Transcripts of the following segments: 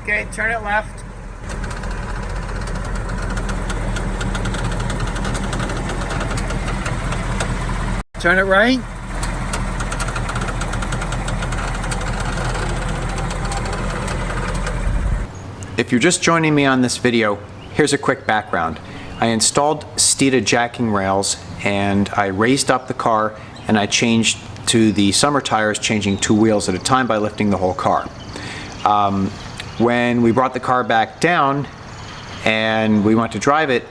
Okay, turn it left. Turn it right. If you're just joining me on this video, here's a quick background. I installed Fyxdt jacking rails and I raised up the car and I changed to the summer tires, changing 2 wheels at a time by lifting the whole car. When we brought the car back down and we went to drive it,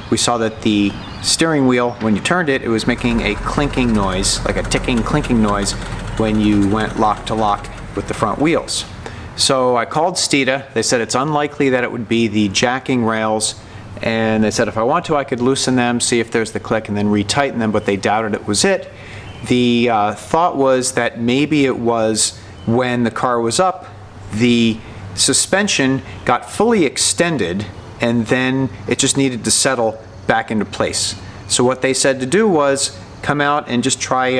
we saw that the steering wheel, when you turned it, it was making a clinking noise, like a ticking, clinking noise when you went lock to lock with the front wheels. So I called Fyxdt. They said it's unlikely that it would be the jacking rails, and they said if I want to I could loosen them, see if there's the click, and then retighten them, but they doubted it was it. The thought was that maybe it was when the car was up, the suspension got fully extended and then it just needed to settle back into place. So what they said to do was come out and just try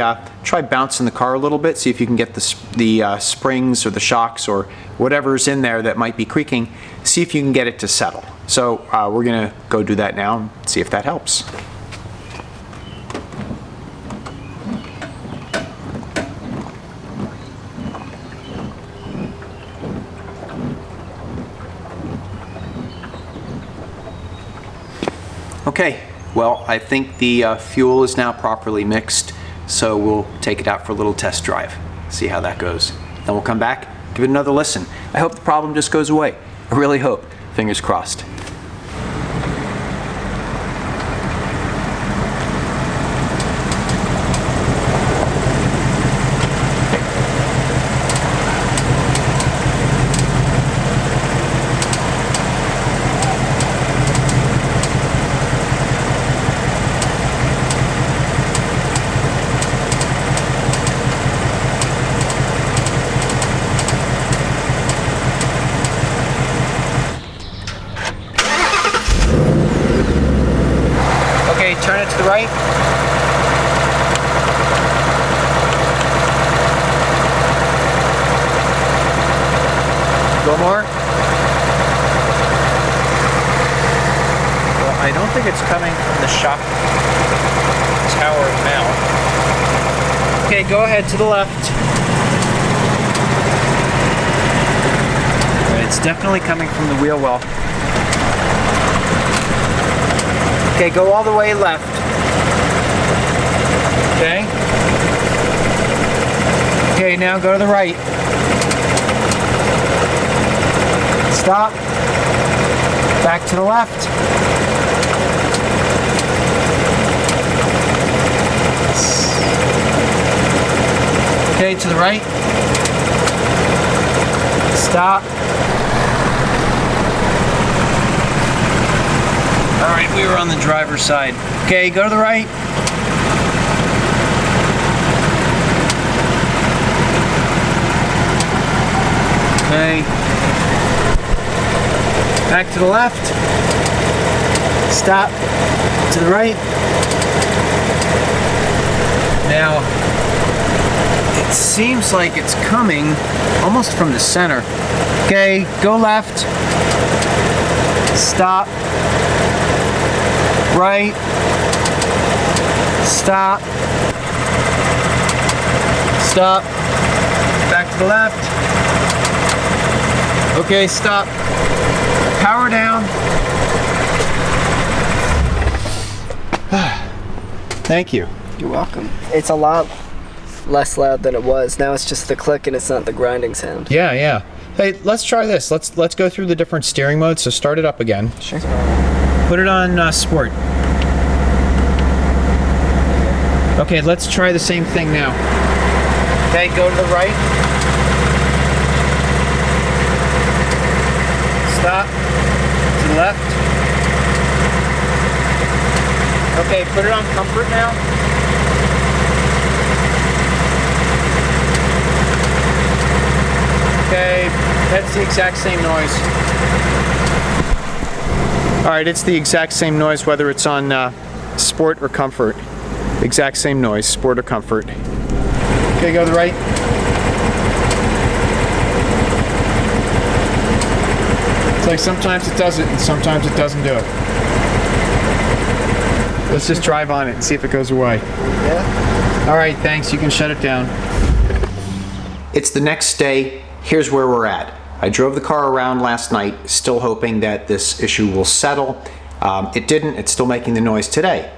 bouncing the car a little bit, see if you can get the springs or the shocks or whatever's in there that might be creaking, see if you can get it to settle. So we're gonna go do that now and see if that helps. Okay, well, I think the fuel is now properly mixed, so we'll take it out for a little test drive, see how that goes. Then we'll come back, give it another listen. I hope the problem just goes away. I really hope. Fingers crossed. Turn it to the right. Go more. Well, I don't think it's coming from the shock tower mount. Okay, go ahead to the left. It's definitely coming from the wheel well. Okay, go all the way left. Okay. Okay, now go to the right. Stop. Back to the left. Okay, to the right. Stop. Alright, we were on the driver's side. Okay, go to the right. Okay. Back to the left. Stop. To the right. Now, it seems like it's coming almost from the center. Okay, go left. Stop. Right. Stop. Stop. Back to the left. Okay, stop. Power down. Thank you. You're welcome. It's a lot less loud than it was. Now it's just the click and it's not the grinding sound. Yeah, yeah. Hey, let's try this. Let's go through the different steering modes. So start it up again. Sure. Put it on sport. Okay, let's try the same thing now. Okay, go to the right. Stop. To the left. Okay, put it on comfort now. Okay, that's the exact same noise. Alright, it's the exact same noise whether it's on sport or comfort. Exact same noise, sport or comfort. Okay, go to the right. like sometimes it does it and sometimes it doesn't do it. Let's just drive on it and see if it goes away. Yeah. All right, thanks. You can shut it down. It's the next day. Here's where we're at. I drove the car around last night, still hoping that this issue will settle. It didn't. It's still making the noise today.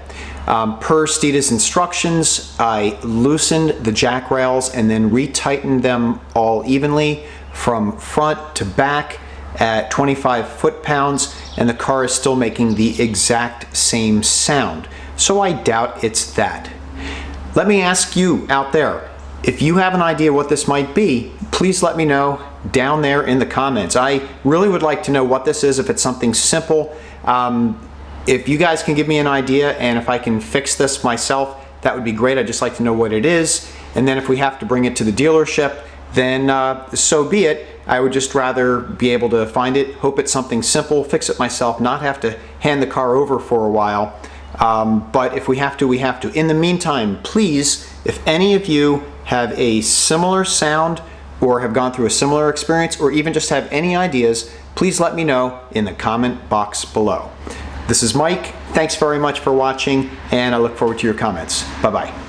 Per Steeda's instructions, I loosened the jack rails and then retightened them all evenly from front to back at 25 foot-pounds, and the car is still making the exact same sound. So I doubt it's that. Let me ask you out there, if you have an idea what this might be, please let me know down there in the comments. I really would like to know what this is, if it's something simple. If you guys can give me an idea and if I can fix this myself, that would be great. I'd just like to know what it is. And then if we have to bring it to the dealership, then so be it. I would just rather be able to find it, hope it's something simple, fix it myself, not have to hand the car over for a while. But if we have to, we have to. In the meantime, please, if any of you have a similar sound or have gone through a similar experience or even just have any ideas, please let me know in the comment box below. This is Mike. Thanks very much for watching, and I look forward to your comments. Bye-bye.